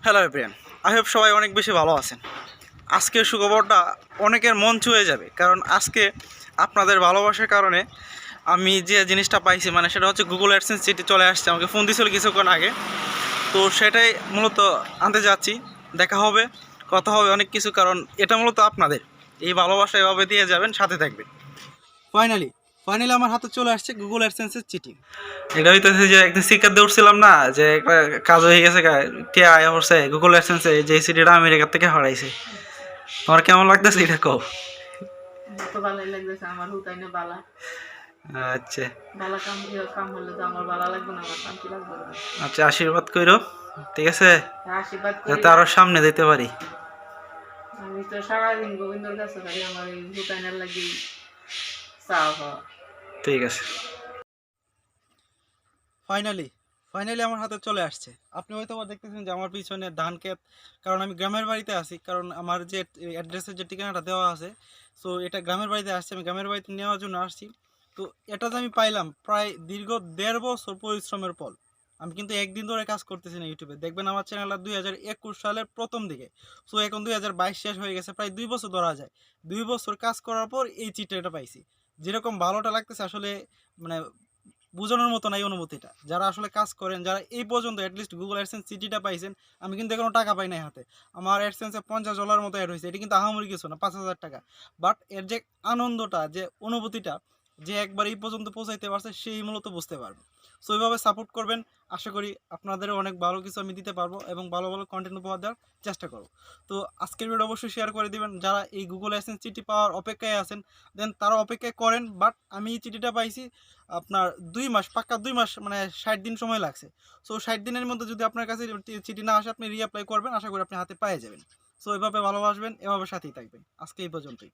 Hello everyone, I hope সবাই অনেক বেশি ভালো আছেন। আজকের সুখবরটা অনেকের মন ছুঁয়ে যাবে, কারণ আজকে আপনাদের ভালোবাসার কারণে আমি যে জিনিসটা পাইছি, মানে সেটা হচ্ছে গুগল অ্যাডসেন্স চিঠি চলে আসছে। আমাকে ফোন দিয়েছিল কিছুক্ষণ আগে, তো সেটাই মূলত আনতে যাচ্ছি। দেখা হবে, কথা হবে অনেক কিছু, কারণ এটা মূলত আপনাদের এই ভালোবাসা এভাবে দিয়ে যাবেন, সাথে থাকবেন। ফাইনালি ফাইনালি আমার হাতে চলে আসছে গুগল অ্যাডসেন্সের চিঠি। এটা হইতেছে যে একদিন শিক্ষা দিয়ে উঠছিলাম না, যে একটা কাজ হয়ে গেছে, কে আয়া পড়ছে গুগল অ্যাডসেন্সে, যে সিটিটা আমেরিকা থেকে হারাইছে। তোমার কেমন লাগতেছে এটা কও? তো ভালোই লাগতেছে আমার হুতাই না বালা। আচ্ছা বালা কাম কাম হলে তো আমার বালা লাগবে না, আমার শান্তি লাগবে না। আচ্ছা, আশীর্বাদ কইরো, ঠিক আছে, আশীর্বাদ করি। যাতে আরো সামনে যেতে পারি। আমি তো সারাদিন গোবিন্দর কাছে খালি আমার এই হুতাইনার লাগি চাও হওয়া। ঠিক আছে, ফাইনালি ফাইনালি আমার হাতে চলে আসছে। আপনি হয়তো আবার দেখতেছেন যে আমার পিছনে ধান ক্ষেত, কারণ আমি গ্রামের বাড়িতে আছি। কারণ আমার যে অ্যাড্রেসের যে ঠিকানাটা দেওয়া আছে, সো এটা গ্রামের বাড়িতে আসছে, আমি গ্রামের বাড়িতে নেওয়ার জন্য আসছি। তো এটা যে আমি পাইলাম প্রায় দীর্ঘ 1.5 বছর পরিশ্রমের ফল। আমি কিন্তু একদিন ধরে কাজ করতেছি না ইউটিউবে। দেখবেন আমার চ্যানেলটা 2021 সালের প্রথম দিকে, সো এখন 2022 শেষ হয়ে গেছে, প্রায় 2 বছর ধরা যায়। 2 বছর কাজ করার পর এই চিত্রটা পাইছি। যেরকম ভালোটা লাগতেছে আসলে, মানে বোঝানোর মতো নাই অনুভূতিটা। যারা আসলে কাজ করেন, যারা এই পর্যন্ত অ্যাটলিস্ট গুগল অ্যাডসেন্স সিটিটা পাইছেন, আমি কিন্তু এখনো টাকা পাই নাই হাতে। আমার অ্যাডসেন্সে $50 মতো অ্যাড হয়েছে। এটা কিন্তু আহামরি কিছু না, 5,000 টাকা। বাট এর যে আনন্দটা, যে অনুভূতিটা, যে একবার এই পর্যন্ত পৌঁছাইতে পারছে, সেই মূলত বুঝতে পারবে। সো এইভাবে সাপোর্ট করবেন। আশা করি আপনাদেরও অনেক ভালো কিছু আমি দিতে পারবো এবং ভালো ভালো কন্টেন্ট উপহার দেওয়ার চেষ্টা করবো। তো আজকের ভিডিও অবশ্যই শেয়ার করে দিবেন। যারা এই গুগল অ্যাডসেন্স চিঠি পাওয়ার অপেক্ষায় আছেন, দেন তারা অপেক্ষা করেন। বাট আমি এই চিঠিটা পাইছি আপনার 2 মাস, পাক্কা 2 মাস, মানে 60 দিন সময় লাগছে। সো 60 দিনের মধ্যে যদি আপনার কাছে চিঠি না আসে, আপনি রিঅ্যাপ্লাই করবেন, আশা করি আপনি হাতে পেয়ে যাবেন। সো এভাবে ভালোবাসবেন, এভাবে সাথেই থাকবেন। আজকে এই পর্যন্তই।